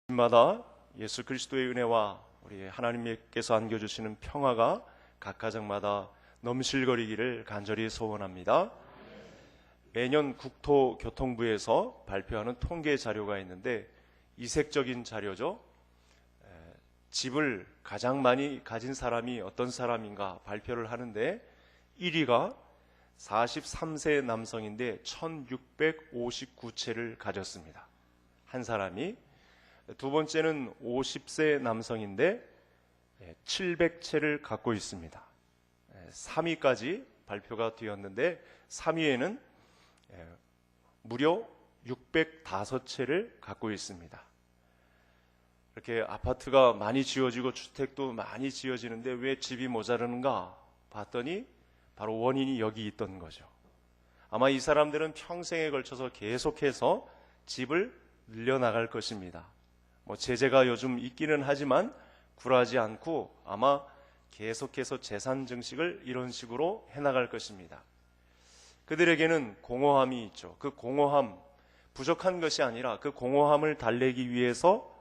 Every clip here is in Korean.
마다 예수 그리스도의 은혜와 우리 하나님께서 안겨주시는 평화가 각 가정마다 넘실거리기를 간절히 소원합니다. 매년 국토교통부에서 발표하는 통계 자료가 있는데 이색적인 자료죠. 집을 가장 많이 가진 사람이 어떤 사람인가 발표를 하는데 1위가 43세 남성인데 1659채를 가졌습니다. 한 사람이. 두 번째는 50세 남성인데 700채를 갖고 있습니다. 3위까지 발표가 되었는데 3위에는 무려 605채를 갖고 있습니다. 이렇게 아파트가 많이 지어지고 주택도 많이 지어지는데 왜 집이 모자르는가 봤더니 바로 원인이 여기 있던 거죠. 아마 이 사람들은 평생에 걸쳐서 계속해서 집을 늘려나갈 것입니다. 제재가 요즘 있기는 하지만 굴하지 않고 아마 계속해서 재산 증식을 이런 식으로 해나갈 것입니다. 그들에게는 공허함이 있죠. 그 공허함, 부족한 것이 아니라 그 공허함을 달래기 위해서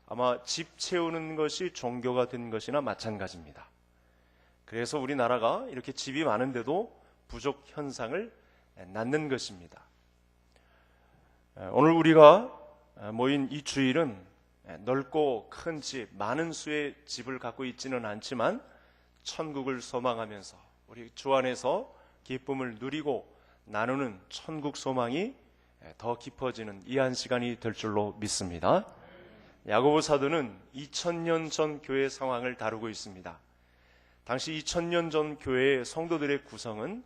아마 집 채우는 것이 종교가 된 것이나 마찬가지입니다. 그래서 우리나라가 이렇게 집이 많은데도 부족 현상을 낳는 것입니다. 오늘 우리가 모인 이 주일은 넓고 큰 집, 많은 수의 집을 갖고 있지는 않지만 천국을 소망하면서 우리 주 안에서 기쁨을 누리고 나누는 천국 소망이 더 깊어지는 이 한 시간이 될 줄로 믿습니다. 야고보 사도는 2000년 전 교회 상황을 다루고 있습니다. 당시 2000년 전 교회의 성도들의 구성은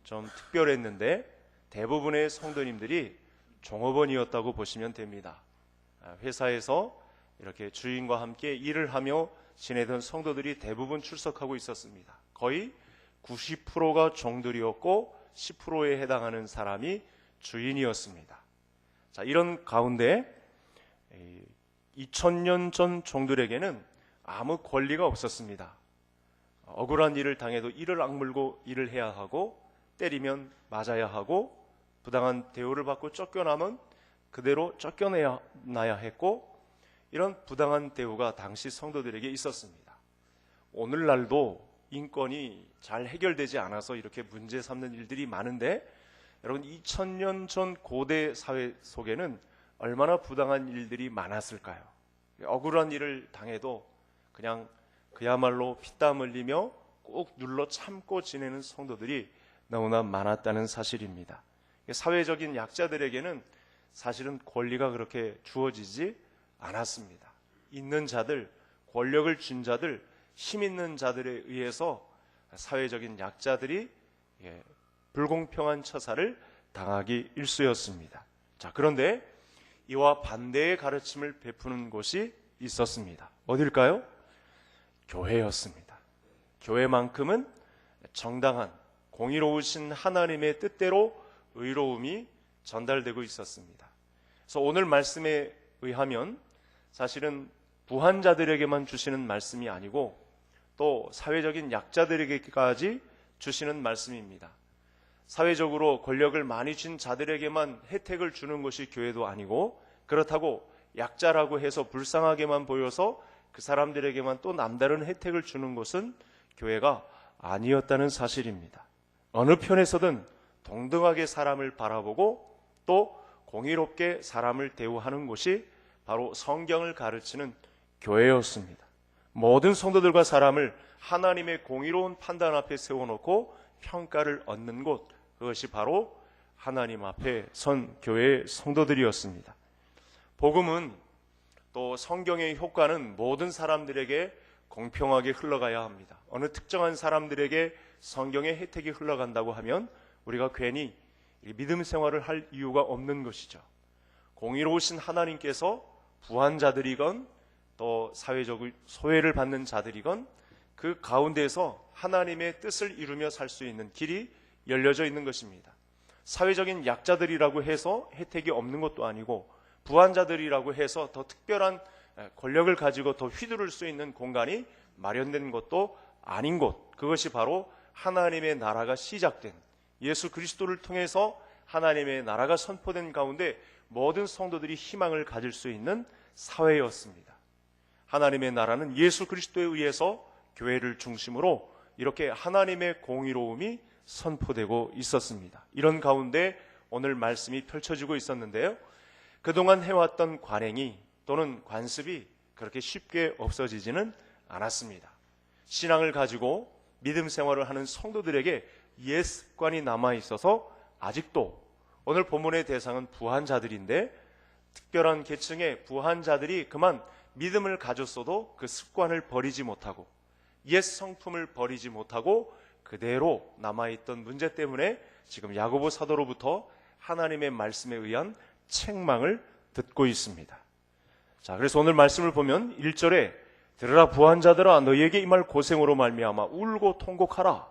좀 특별했는데 대부분의 성도님들이 종업원이었다고 보시면 됩니다. 회사에서 이렇게 주인과 함께 일을 하며 지내던 성도들이 대부분 출석하고 있었습니다. 거의 90%가 종들이었고 10%에 해당하는 사람이 주인이었습니다. 자, 이런 가운데 2000년 전 종들에게는 아무 권리가 없었습니다. 억울한 일을 당해도 이를 악물고 일을 해야 하고 때리면 맞아야 하고 부당한 대우를 받고 쫓겨나면 그대로 쫓겨나야 했고 이런 부당한 대우가 당시 성도들에게 있었습니다. 오늘날도 인권이 잘 해결되지 않아서 이렇게 문제 삼는 일들이 많은데 여러분 2000년 전 고대 사회 속에는 얼마나 부당한 일들이 많았을까요? 억울한 일을 당해도 그냥 그야말로 피땀 흘리며 꼭 눌러 참고 지내는 성도들이 너무나 많았다는 사실입니다. 사회적인 약자들에게는 사실은 권리가 그렇게 주어지지 않았습니다. 있는 자들, 권력을 쥔 자들, 힘 있는 자들에 의해서 사회적인 약자들이 불공평한 처사를 당하기 일쑤였습니다. 자, 그런데 이와 반대의 가르침을 베푸는 곳이 있었습니다. 어딜까요? 교회였습니다. 교회만큼은 정당한 공의로우신 하나님의 뜻대로 의로움이 전달되고 있었습니다. 그래서 오늘 말씀에 의하면 사실은 부한자들에게만 주시는 말씀이 아니고 또 사회적인 약자들에게까지 주시는 말씀입니다. 사회적으로 권력을 많이 쥔 자들에게만 혜택을 주는 것이 교회도 아니고 그렇다고 약자라고 해서 불쌍하게만 보여서 그 사람들에게만 또 남다른 혜택을 주는 것은 교회가 아니었다는 사실입니다. 어느 편에서든 동등하게 사람을 바라보고 또 공의롭게 사람을 대우하는 곳이 바로 성경을 가르치는 교회였습니다. 모든 성도들과 사람을 하나님의 공의로운 판단 앞에 세워놓고 평가를 얻는 곳, 그것이 바로 하나님 앞에 선 교회의 성도들이었습니다. 복음은 또 성경의 효과는 모든 사람들에게 공평하게 흘러가야 합니다. 어느 특정한 사람들에게 성경의 혜택이 흘러간다고 하면 우리가 괜히 믿음 생활을 할 이유가 없는 것이죠. 공의로우신 하나님께서 부한자들이건 또 사회적 소외를 받는 자들이건 그 가운데서 하나님의 뜻을 이루며 살 수 있는 길이 열려져 있는 것입니다. 사회적인 약자들이라고 해서 혜택이 없는 것도 아니고 부한자들이라고 해서 더 특별한 권력을 가지고 더 휘두를 수 있는 공간이 마련된 것도 아닌 곳, 그것이 바로 하나님의 나라가 시작된 예수 그리스도를 통해서 하나님의 나라가 선포된 가운데 모든 성도들이 희망을 가질 수 있는 사회였습니다. 하나님의 나라는 예수 그리스도에 의해서 교회를 중심으로 이렇게 하나님의 공의로움이 선포되고 있었습니다. 이런 가운데 오늘 말씀이 펼쳐지고 있었는데요, 그동안 해왔던 관행이 또는 관습이 그렇게 쉽게 없어지지는 않았습니다. 신앙을 가지고 믿음 생활을 하는 성도들에게 옛 습관이 남아있어서 아직도 오늘 본문의 대상은 부한자들인데, 특별한 계층의 부한자들이 그만 믿음을 가졌어도 그 습관을 버리지 못하고 옛 성품을 버리지 못하고 그대로 남아있던 문제 때문에 지금 야고보 사도로부터 하나님의 말씀에 의한 책망을 듣고 있습니다. 자, 그래서 오늘 말씀을 보면 1절에 들으라 부한자들아 너희에게 임할 고생으로 말미암아 울고 통곡하라.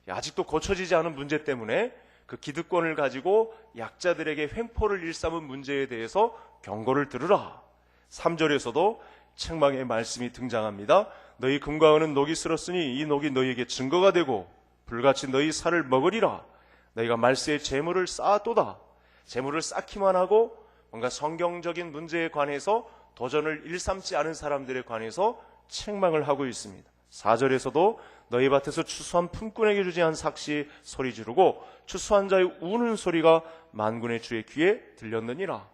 아직도 고쳐지지 않은 문제 때문에 그 기득권을 가지고 약자들에게 횡포를 일삼은 문제에 대해서 경고를 들으라. 3절에서도 책망의 말씀이 등장합니다. 너희 금과 은은 녹이 슬었으니 이 녹이 너희에게 증거가 되고 불같이 너희 살을 먹으리라. 너희가 말세에 재물을 쌓았도다. 재물을 쌓기만 하고 뭔가 성경적인 문제에 관해서 도전을 일삼지 않은 사람들에 관해서 책망을 하고 있습니다. 4절에서도 너희 밭에서 추수한 품꾼에게 주지 않은 삭시 소리 지르고 추수한 자의 우는 소리가 만군의 주의 귀에 들렸느니라.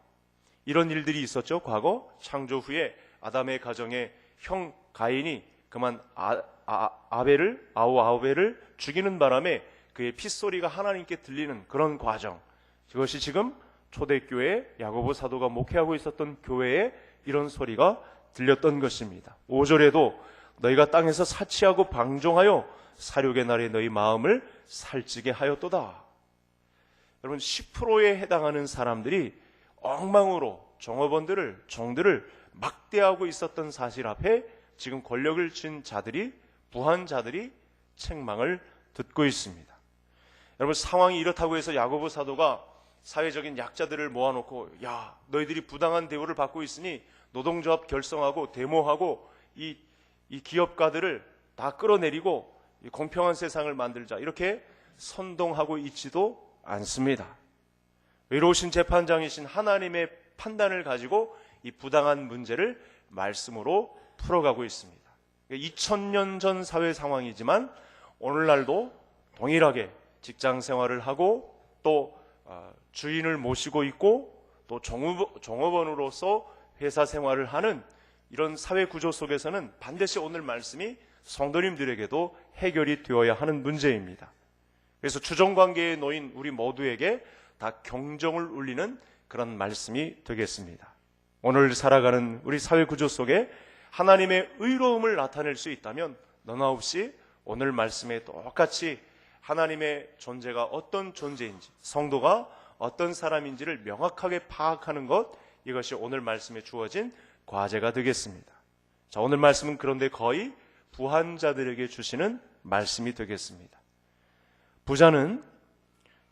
이런 일들이 있었죠. 과거 창조 후에 아담의 가정에 형 가인이 그만 아벨을 죽이는 바람에 그의 핏소리가 하나님께 들리는 그런 과정, 그것이 지금 초대교회 야고보 사도가 목회하고 있었던 교회에 이런 소리가 들렸던 것입니다. 5절에도 너희가 땅에서 사치하고 방종하여 사륙의 날에 너희 마음을 살찌게 하였도다. 여러분, 10%에 해당하는 사람들이 엉망으로 종들을 막대하고 있었던 사실 앞에 지금 권력을 쥔 자들이, 부한자들이 책망을 듣고 있습니다. 여러분, 상황이 이렇다고 해서 야고보 사도가 사회적인 약자들을 모아놓고 야, 너희들이 부당한 대우를 받고 있으니 노동조합 결성하고 데모하고 이 기업가들을 다 끌어내리고 공평한 세상을 만들자, 이렇게 선동하고 있지도 않습니다. 의로우신 재판장이신 하나님의 판단을 가지고 이 부당한 문제를 말씀으로 풀어가고 있습니다. 2000년 전 사회 상황이지만 오늘날도 동일하게 직장 생활을 하고 또 주인을 모시고 있고 또 종업원으로서 회사 생활을 하는 이런 사회 구조 속에서는 반드시 오늘 말씀이 성도님들에게도 해결이 되어야 하는 문제입니다. 그래서 주종관계에 놓인 우리 모두에게 다 경종을 울리는 그런 말씀이 되겠습니다. 오늘 살아가는 우리 사회 구조 속에 하나님의 의로움을 나타낼 수 있다면 너나 없이 오늘 말씀에 똑같이 하나님의 존재가 어떤 존재인지, 성도가 어떤 사람인지를 명확하게 파악하는 것, 이것이 오늘 말씀에 주어진 과제가 되겠습니다. 자, 오늘 말씀은 그런데 거의 부한자들에게 주시는 말씀이 되겠습니다. 부자는,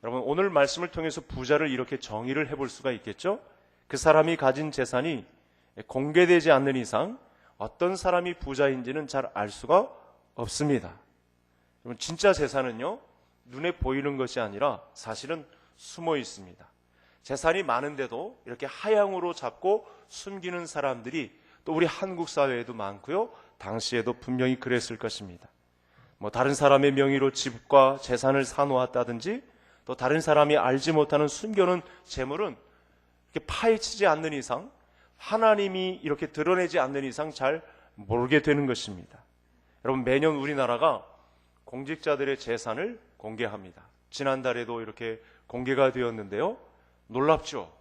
여러분, 오늘 말씀을 통해서 부자를 이렇게 정의를 해볼 수가 있겠죠? 그 사람이 가진 재산이 공개되지 않는 이상 어떤 사람이 부자인지는 잘 알 수가 없습니다. 여러분, 진짜 재산은요, 눈에 보이는 것이 아니라 사실은 숨어 있습니다. 재산이 많은데도 이렇게 하향으로 잡고 숨기는 사람들이 또 우리 한국 사회에도 많고요, 당시에도 분명히 그랬을 것입니다. 다른 사람의 명의로 집과 재산을 사놓았다든지 또 다른 사람이 알지 못하는 숨겨놓은 재물은 이렇게 파헤치지 않는 이상, 하나님이 이렇게 드러내지 않는 이상 잘 모르게 되는 것입니다. 여러분, 매년 우리나라가 공직자들의 재산을 공개합니다. 지난달에도 이렇게 공개가 되었는데요, 놀랍죠?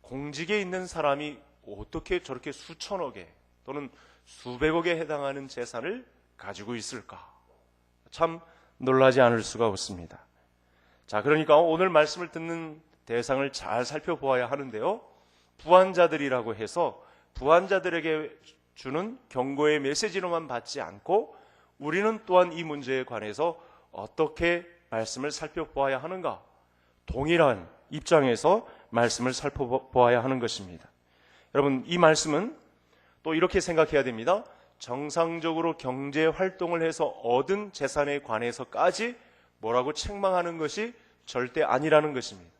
공직에 있는 사람이 어떻게 저렇게 수천억에 또는 수백억에 해당하는 재산을 가지고 있을까? 참 놀라지 않을 수가 없습니다. 자, 그러니까 오늘 말씀을 듣는 대상을 잘 살펴보아야 하는데요, 부한자들이라고 해서 부한자들에게 주는 경고의 메시지로만 받지 않고 우리는 또한 이 문제에 관해서 어떻게 말씀을 살펴보아야 하는가, 동일한 입장에서 말씀을 살펴보아야 하는 것입니다. 여러분, 이 말씀은 또 이렇게 생각해야 됩니다. 정상적으로 경제 활동을 해서 얻은 재산에 관해서까지 뭐라고 책망하는 것이 절대 아니라는 것입니다.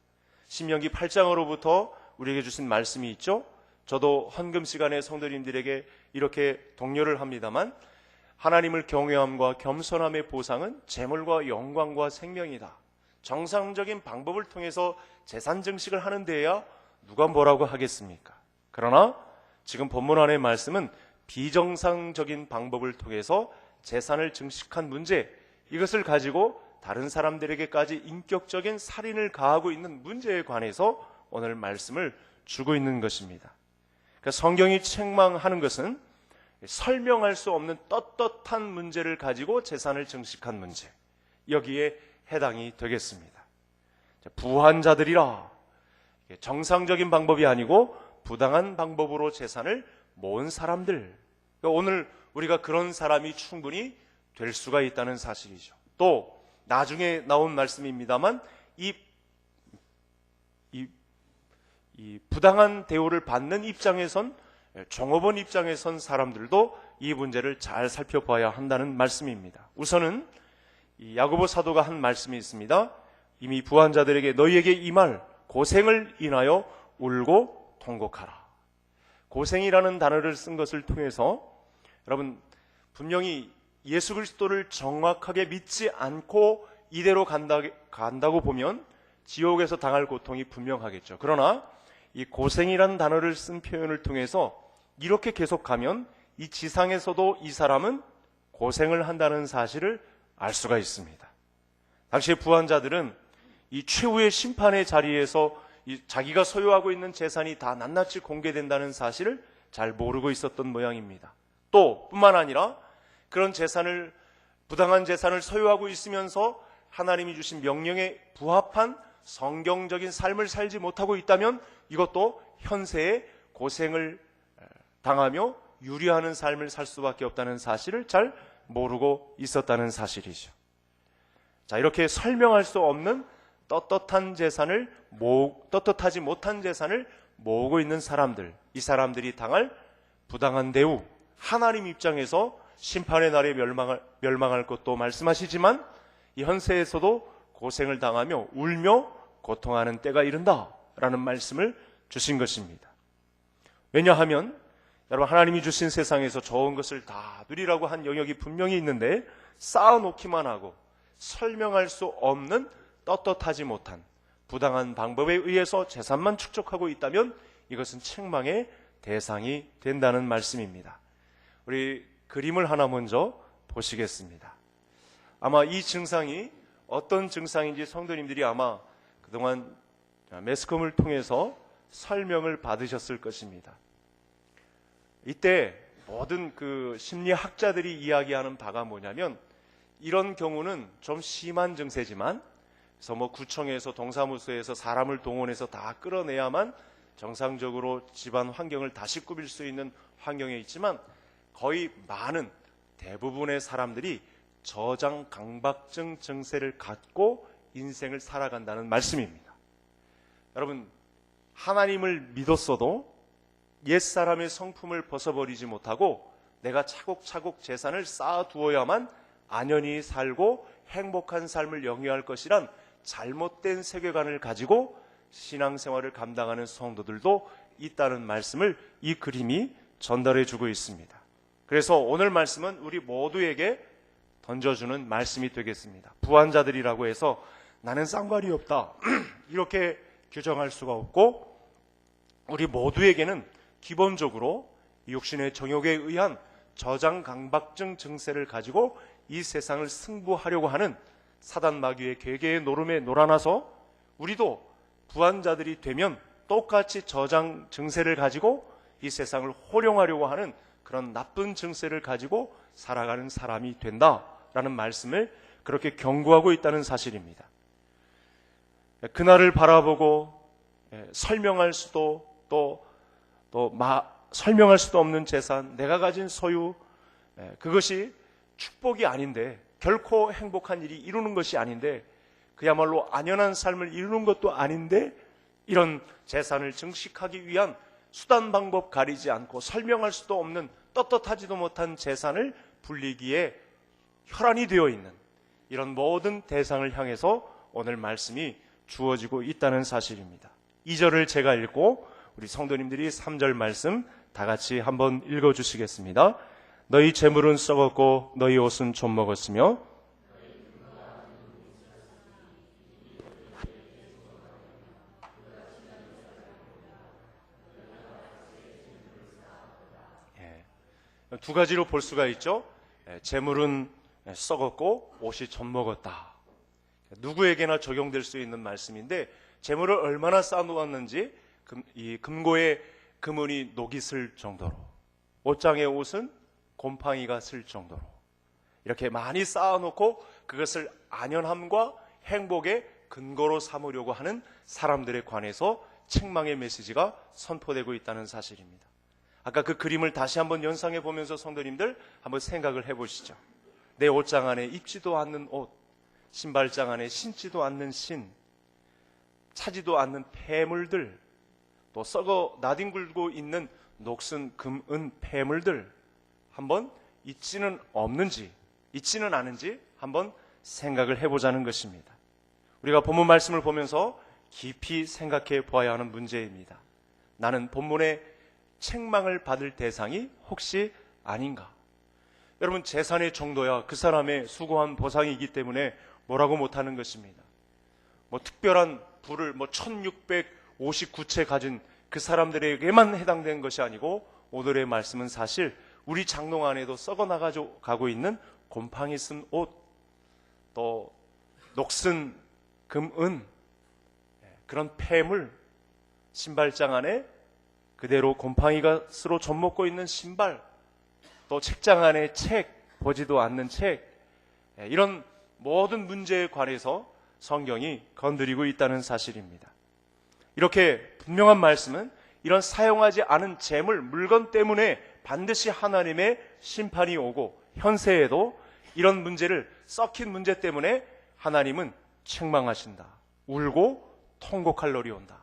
신명기 8장으로부터 우리에게 주신 말씀이 있죠. 저도 헌금 시간에 성도님들에게 이렇게 독려를 합니다만, 하나님을 경외함과 겸손함의 보상은 재물과 영광과 생명이다. 정상적인 방법을 통해서 재산 증식을 하는 데야 누가 뭐라고 하겠습니까? 그러나 지금 본문 안의 말씀은 비정상적인 방법을 통해서 재산을 증식한 문제, 이것을 가지고 다른 사람들에게까지 인격적인 살인을 가하고 있는 문제에 관해서 오늘 말씀을 주고 있는 것입니다. 그러니까 성경이 책망하는 것은 설명할 수 없는 떳떳한 문제를 가지고 재산을 증식한 문제, 여기에 해당이 되겠습니다. 부한자들이라, 정상적인 방법이 아니고 부당한 방법으로 재산을 모은 사람들, 그러니까 오늘 우리가 그런 사람이 충분히 될 수가 있다는 사실이죠. 또 나중에 나온 말씀입니다만 이 부당한 대우를 받는 입장에선, 종업원 입장에선 사람들도 이 문제를 잘 살펴봐야 한다는 말씀입니다. 우선은 이 야고보 사도가 한 말씀이 있습니다. 이미 부한 자들에게 너희에게 이 말 고생을 인하여 울고 통곡하라. 고생이라는 단어를 쓴 것을 통해서 여러분, 분명히 예수 그리스도를 정확하게 믿지 않고 이대로 간다고 보면 지옥에서 당할 고통이 분명하겠죠. 그러나 이 고생이라는 단어를 쓴 표현을 통해서 이렇게 계속 가면 이 지상에서도 이 사람은 고생을 한다는 사실을 알 수가 있습니다. 당시의 부한자들은 이 최후의 심판의 자리에서 자기가 소유하고 있는 재산이 다 낱낱이 공개된다는 사실을 잘 모르고 있었던 모양입니다. 또 뿐만 아니라 그런 재산을, 부당한 재산을 소유하고 있으면서 하나님이 주신 명령에 부합한 성경적인 삶을 살지 못하고 있다면 이것도 현세에 고생을 당하며 유리하는 삶을 살 수밖에 없다는 사실을 잘 모르고 있었다는 사실이죠. 자, 이렇게 설명할 수 없는 떳떳하지 못한 재산을 모으고 있는 사람들, 이 사람들이 당할 부당한 대우, 하나님 입장에서 심판의 날에 멸망할 것도 말씀하시지만 이 현세에서도 고생을 당하며 울며 고통하는 때가 이른다라는 말씀을 주신 것입니다. 왜냐하면 여러분, 하나님이 주신 세상에서 좋은 것을 다 누리라고 한 영역이 분명히 있는데 쌓아놓기만 하고 설명할 수 없는 떳떳하지 못한 부당한 방법에 의해서 재산만 축적하고 있다면 이것은 책망의 대상이 된다는 말씀입니다. 우리 그림을 하나 먼저 보시겠습니다. 아마 이 증상이 어떤 증상인지 성도님들이 아마 그동안 매스컴을 통해서 설명을 받으셨을 것입니다. 이때 모든 그 심리학자들이 이야기하는 바가 뭐냐면, 이런 경우는 좀 심한 증세지만, 그래서 뭐 구청에서 동사무소에서 사람을 동원해서 다 끌어내야만 정상적으로 집안 환경을 다시 꾸밀 수 있는 환경에 있지만, 거의 많은 대부분의 사람들이 저장 강박증 증세를 갖고 인생을 살아간다는 말씀입니다. 여러분, 하나님을 믿었어도 옛사람의 성품을 벗어버리지 못하고 내가 차곡차곡 재산을 쌓아두어야만 안연히 살고 행복한 삶을 영위할 것이란 잘못된 세계관을 가지고 신앙생활을 감당하는 성도들도 있다는 말씀을 이 그림이 전달해주고 있습니다. 그래서 오늘 말씀은 우리 모두에게 던져주는 말씀이 되겠습니다. 부한자들이라고 해서 나는 쌍발이 없다 이렇게 규정할 수가 없고, 우리 모두에게는 기본적으로 육신의 정욕에 의한 저장 강박증 증세를 가지고 이 세상을 승부하려고 하는 사단 마귀의 괴계의 노름에 놀아나서 우리도 부한자들이 되면 똑같이 저장 증세를 가지고 이 세상을 호령하려고 하는 그런 나쁜 증세를 가지고 살아가는 사람이 된다라는 말씀을 그렇게 경고하고 있다는 사실입니다. 그날을 바라보고 설명할 수도 설명할 수도 없는 재산, 내가 가진 소유, 그것이 축복이 아닌데, 결코 행복한 일이 이루는 것이 아닌데, 그야말로 안연한 삶을 이루는 것도 아닌데, 이런 재산을 증식하기 위한 수단 방법 가리지 않고 설명할 수도 없는 떳떳하지도 못한 재산을 불리기에 혈안이 되어 있는 이런 모든 대상을 향해서 오늘 말씀이 주어지고 있다는 사실입니다. 2절을 제가 읽고 우리 성도님들이 3절 말씀 다 같이 한번 읽어주시겠습니다. 너희 재물은 썩었고 너희 옷은 좀 먹었으며 두 가지로 볼 수가 있죠. 재물은 썩었고 옷이 좀 먹었다. 누구에게나 적용될 수 있는 말씀인데 재물을 얼마나 쌓아놓았는지 이 금고에 금은이 녹이 슬 정도로, 옷장의 옷은 곰팡이가 슬 정도로 이렇게 많이 쌓아놓고 그것을 안연함과 행복의 근거로 삼으려고 하는 사람들에 관해서 책망의 메시지가 선포되고 있다는 사실입니다. 아까 그 그림을 다시 한번 연상해 보면서 성도님들 한번 생각을 해보시죠. 내 옷장 안에 입지도 않는 옷, 신발장 안에 신지도 않는 신, 차지도 않는 폐물들, 또 썩어 나뒹굴고 있는 녹슨 금은 폐물들 한번 있지는 없는지, 있지는 않은지 한번 생각을 해보자는 것입니다. 우리가 본문 말씀을 보면서 깊이 생각해 보아야 하는 문제입니다. 나는 본문의 책망을 받을 대상이 혹시 아닌가? 여러분, 재산의 정도야 그 사람의 수고한 보상이기 때문에 뭐라고 못하는 것입니다. 특별한 부를 1659채 가진 그 사람들에게만 해당된 것이 아니고 오늘의 말씀은 사실 우리 장롱 안에도 썩어나가고 있는 곰팡이 쓴 옷, 또 녹슨 금은, 그런 폐물, 신발장 안에 그대로 곰팡이가 스로 젖먹고 있는 신발, 또 책장 안에 책, 보지도 않는 책, 이런 모든 문제에 관해서 성경이 건드리고 있다는 사실입니다. 이렇게 분명한 말씀은 이런 사용하지 않은 재물, 물건 때문에 반드시 하나님의 심판이 오고 현세에도 이런 문제를, 썩힌 문제 때문에 하나님은 책망하신다. 울고 통곡할 날이 온다.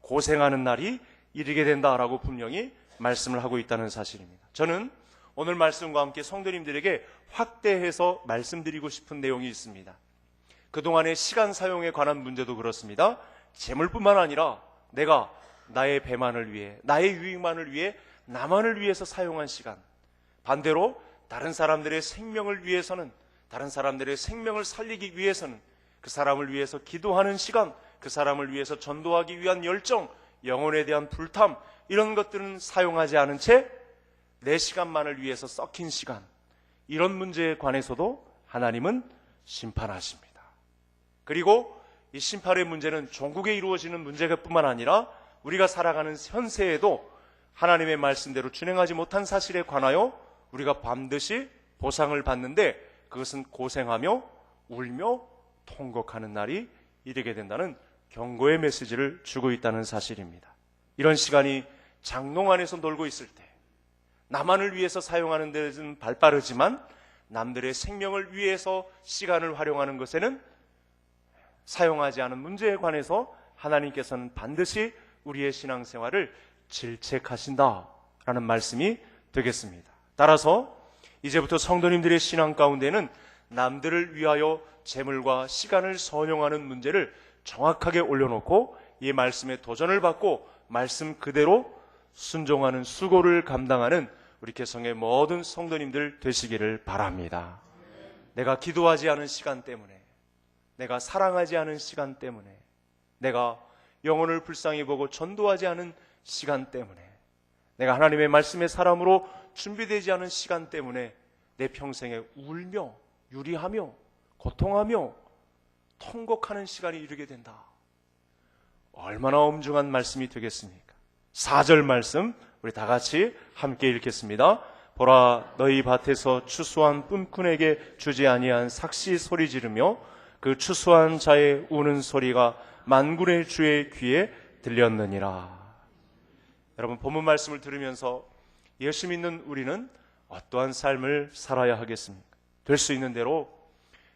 고생하는 날이 이르게 된다라고 분명히 말씀을 하고 있다는 사실입니다. 저는 오늘 말씀과 함께 성도님들에게 확대해서 말씀드리고 싶은 내용이 있습니다. 그동안의 시간 사용에 관한 문제도 그렇습니다. 재물뿐만 아니라 내가 나의 배만을 위해, 나의 유익만을 위해, 나만을 위해서 사용한 시간, 반대로 다른 사람들의 생명을 위해서는, 다른 사람들의 생명을 살리기 위해서는, 그 사람을 위해서 기도하는 시간, 그 사람을 위해서 전도하기 위한 열정, 영혼에 대한 불탐, 이런 것들은 사용하지 않은 채 내 시간만을 위해서 썩힌 시간, 이런 문제에 관해서도 하나님은 심판하십니다. 그리고 이 심판의 문제는 종국에 이루어지는 문제가 뿐만 아니라 우리가 살아가는 현세에도 하나님의 말씀대로 준행하지 못한 사실에 관하여 우리가 반드시 보상을 받는데, 그것은 고생하며 울며 통곡하는 날이 이르게 된다는 경고의 메시지를 주고 있다는 사실입니다. 이런 시간이 장롱 안에서 놀고 있을 때, 나만을 위해서 사용하는 데는 발빠르지만 남들의 생명을 위해서 시간을 활용하는 것에는 사용하지 않은 문제에 관해서 하나님께서는 반드시 우리의 신앙생활을 질책하신다라는 말씀이 되겠습니다. 따라서 이제부터 성도님들의 신앙 가운데는 남들을 위하여 재물과 시간을 선용하는 문제를 정확하게 올려놓고 이 말씀에 도전을 받고 말씀 그대로 순종하는 수고를 감당하는 우리 개성의 모든 성도님들 되시기를 바랍니다. 내가 기도하지 않은 시간 때문에, 내가 사랑하지 않은 시간 때문에, 내가 영혼을 불쌍히 보고 전도하지 않은 시간 때문에, 내가 하나님의 말씀의 사람으로 준비되지 않은 시간 때문에 내 평생에 울며 유리하며 고통하며 통곡하는 시간이 이르게 된다. 얼마나 엄중한 말씀이 되겠습니까? 4절 말씀 우리 다 같이 함께 읽겠습니다. 보라, 너희 밭에서 추수한 뿜꾼에게 주지 아니한 삭시 소리 지르며 그 추수한 자의 우는 소리가 만군의 주의 귀에 들렸느니라. 여러분, 본문 말씀을 들으면서 예수 믿는 우리는 어떠한 삶을 살아야 하겠습니까? 될 수 있는 대로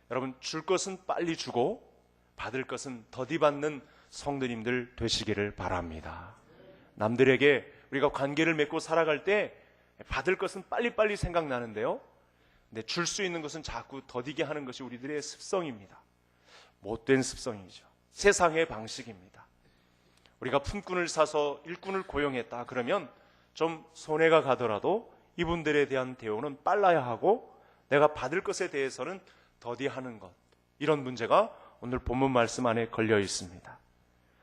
여러분, 줄 것은 빨리 주고 받을 것은 더디 받는 성도님들 되시기를 바랍니다. 남들에게 우리가 관계를 맺고 살아갈 때 받을 것은 빨리빨리 생각나는데요, 근데 줄 수 있는 것은 자꾸 더디게 하는 것이 우리들의 습성입니다. 못된 습성이죠. 세상의 방식입니다. 우리가 품꾼을 사서 일꾼을 고용했다 그러면 좀 손해가 가더라도 이분들에 대한 대우는 빨라야 하고 내가 받을 것에 대해서는 더디하는 것, 이런 문제가 오늘 본문 말씀 안에 걸려 있습니다.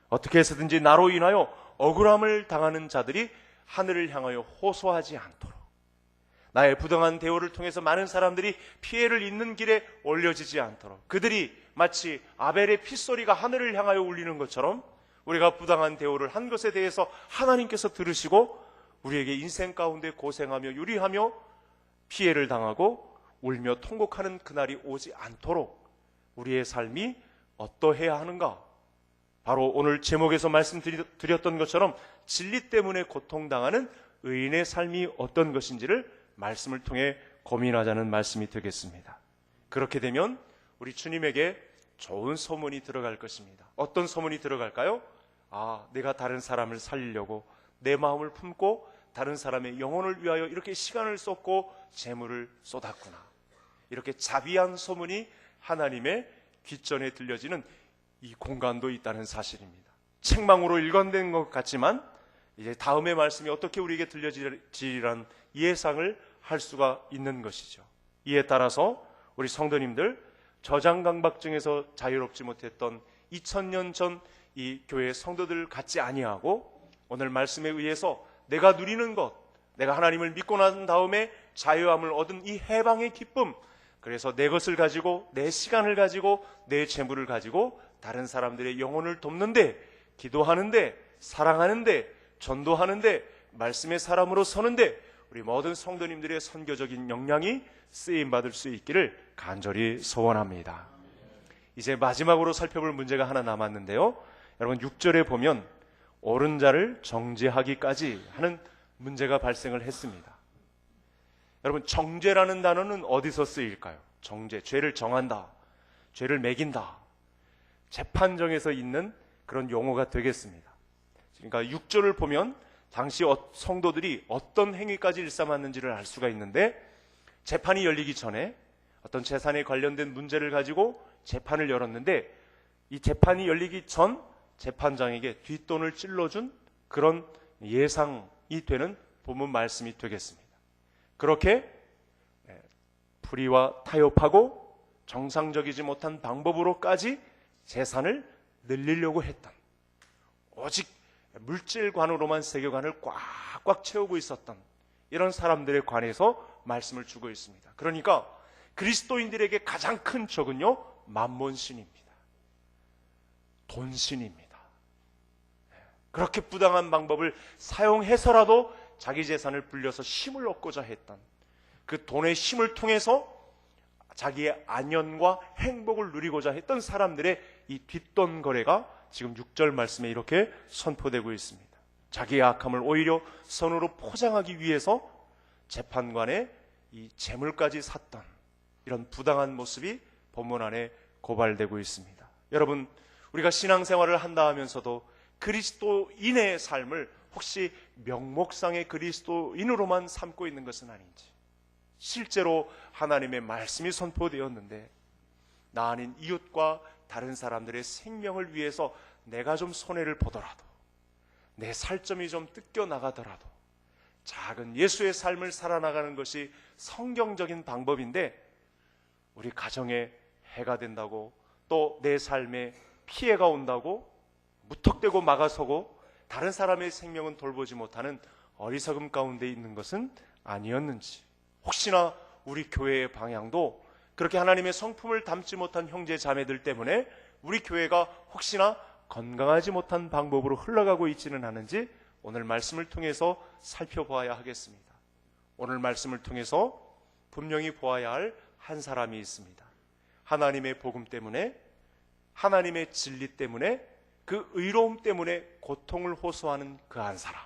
어떻게 해서든지 나로 인하여 억울함을 당하는 자들이 하늘을 향하여 호소하지 않도록, 나의 부당한 대우를 통해서 많은 사람들이 피해를 입는 길에 올려지지 않도록, 그들이 마치 아벨의 핏소리가 하늘을 향하여 울리는 것처럼 우리가 부당한 대우를 한 것에 대해서 하나님께서 들으시고 우리에게 인생 가운데 고생하며 유리하며 피해를 당하고 울며 통곡하는 그날이 오지 않도록 우리의 삶이 어떠해야 하는가? 바로 오늘 제목에서 말씀드렸던 것처럼 진리 때문에 고통당하는 의인의 삶이 어떤 것인지를 말씀을 통해 고민하자는 말씀이 되겠습니다. 그렇게 되면 우리 주님에게 좋은 소문이 들어갈 것입니다. 어떤 소문이 들어갈까요? 내가 다른 사람을 살리려고 내 마음을 품고 다른 사람의 영혼을 위하여 이렇게 시간을 쏟고 재물을 쏟았구나. 이렇게 자비한 소문이 하나님의 귓전에 들려지는 이 공간도 있다는 사실입니다. 책망으로 일관된 것 같지만 이제 다음의 말씀이 어떻게 우리에게 들려지리란 예상을 할 수가 있는 것이죠. 이에 따라서 우리 성도님들, 저장강박증에서 자유롭지 못했던 2000년 전 이 교회 성도들 같지 아니하고 오늘 말씀에 의해서 내가 누리는 것, 내가 하나님을 믿고 난 다음에 자유함을 얻은 이 해방의 기쁨, 그래서 내 것을 가지고 내 시간을 가지고 내 재물을 가지고 다른 사람들의 영혼을 돕는데, 기도하는데, 사랑하는데, 전도하는데, 말씀의 사람으로 서는데 우리 모든 성도님들의 선교적인 역량이 쓰임받을 수 있기를 간절히 소원합니다. 이제 마지막으로 살펴볼 문제가 하나 남았는데요, 여러분 6절에 보면 옳은 자를 정죄하기까지 하는 문제가 발생을 했습니다. 여러분, 정죄라는 단어는 어디서 쓰일까요? 정죄, 죄를 정한다, 죄를 매긴다, 재판정에서 있는 그런 용어가 되겠습니다. 그러니까 6절을 보면 당시 성도들이 어떤 행위까지 일삼았는지를 알 수가 있는데, 재판이 열리기 전에 어떤 재산에 관련된 문제를 가지고 재판을 열었는데, 이 재판이 열리기 전 재판장에게 뒷돈을 찔러준 그런 예상이 되는 본문 말씀이 되겠습니다. 그렇게 불의와 타협하고 정상적이지 못한 방법으로까지 재산을 늘리려고 했던, 오직 물질관으로만 세계관을 꽉꽉 채우고 있었던 이런 사람들에 관해서 말씀을 주고 있습니다. 그러니까 그리스도인들에게 가장 큰 적은요, 만몬신입니다. 돈신입니다. 그렇게 부당한 방법을 사용해서라도 자기 재산을 불려서 힘을 얻고자 했던, 그 돈의 힘을 통해서 자기의 안연과 행복을 누리고자 했던 사람들의 이 뒷돈 거래가 지금 6절 말씀에 이렇게 선포되고 있습니다. 자기의 악함을 오히려 선으로 포장하기 위해서 재판관에 이 재물까지 샀던 이런 부당한 모습이 본문 안에 고발되고 있습니다. 여러분, 우리가 신앙생활을 한다 하면서도 그리스도인의 삶을 혹시 명목상의 그리스도인으로만 삼고 있는 것은 아닌지, 실제로 하나님의 말씀이 선포되었는데 나 아닌 이웃과 다른 사람들의 생명을 위해서 내가 좀 손해를 보더라도, 내 살점이 좀 뜯겨 나가더라도 작은 예수의 삶을 살아나가는 것이 성경적인 방법인데, 우리 가정에 해가 된다고, 또 내 삶에 피해가 온다고 무턱대고 막아서고 다른 사람의 생명은 돌보지 못하는 어리석음 가운데 있는 것은 아니었는지, 혹시나 우리 교회의 방향도 그렇게 하나님의 성품을 담지 못한 형제 자매들 때문에 우리 교회가 혹시나 건강하지 못한 방법으로 흘러가고 있지는 않은지 오늘 말씀을 통해서 살펴보아야 하겠습니다. 오늘 말씀을 통해서 분명히 보아야 할 한 사람이 있습니다. 하나님의 복음 때문에, 하나님의 진리 때문에, 그 의로움 때문에 고통을 호소하는 그 한 사람,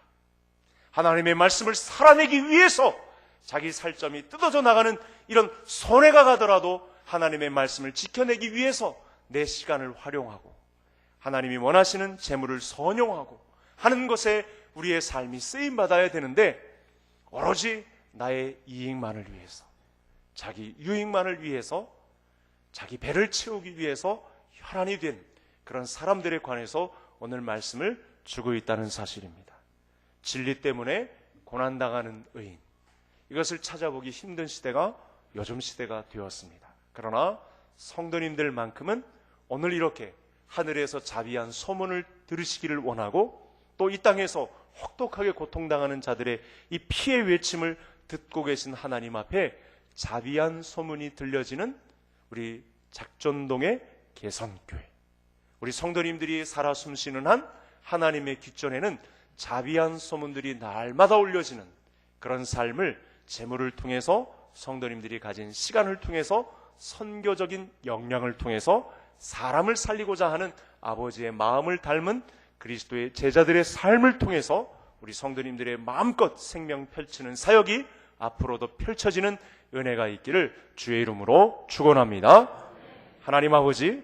하나님의 말씀을 살아내기 위해서 자기 살점이 뜯어져 나가는 이런 손해가 가더라도 하나님의 말씀을 지켜내기 위해서 내 시간을 활용하고 하나님이 원하시는 재물을 선용하고 하는 것에 우리의 삶이 쓰임받아야 되는데, 오로지 나의 이익만을 위해서, 자기 유익만을 위해서, 자기 배를 채우기 위해서 혈안이 된 그런 사람들에 관해서 오늘 말씀을 주고 있다는 사실입니다. 진리 때문에 고난당하는 의인, 이것을 찾아보기 힘든 시대가 요즘 시대가 되었습니다. 그러나 성도님들만큼은 오늘 이렇게 하늘에서 자비한 소문을 들으시기를 원하고, 또 이 땅에서 혹독하게 고통당하는 자들의 이 피의 외침을 듣고 계신 하나님 앞에 자비한 소문이 들려지는 우리 작전동의 개선교회, 우리 성도님들이 살아 숨쉬는 한 하나님의 귓전에는 자비한 소문들이 날마다 올려지는 그런 삶을 재물을 통해서, 성도님들이 가진 시간을 통해서, 선교적인 역량을 통해서 사람을 살리고자 하는 아버지의 마음을 닮은 그리스도의 제자들의 삶을 통해서 우리 성도님들의 마음껏 생명 펼치는 사역이 앞으로도 펼쳐지는 은혜가 있기를 주의 이름으로 축원합니다. 하나님 아버지,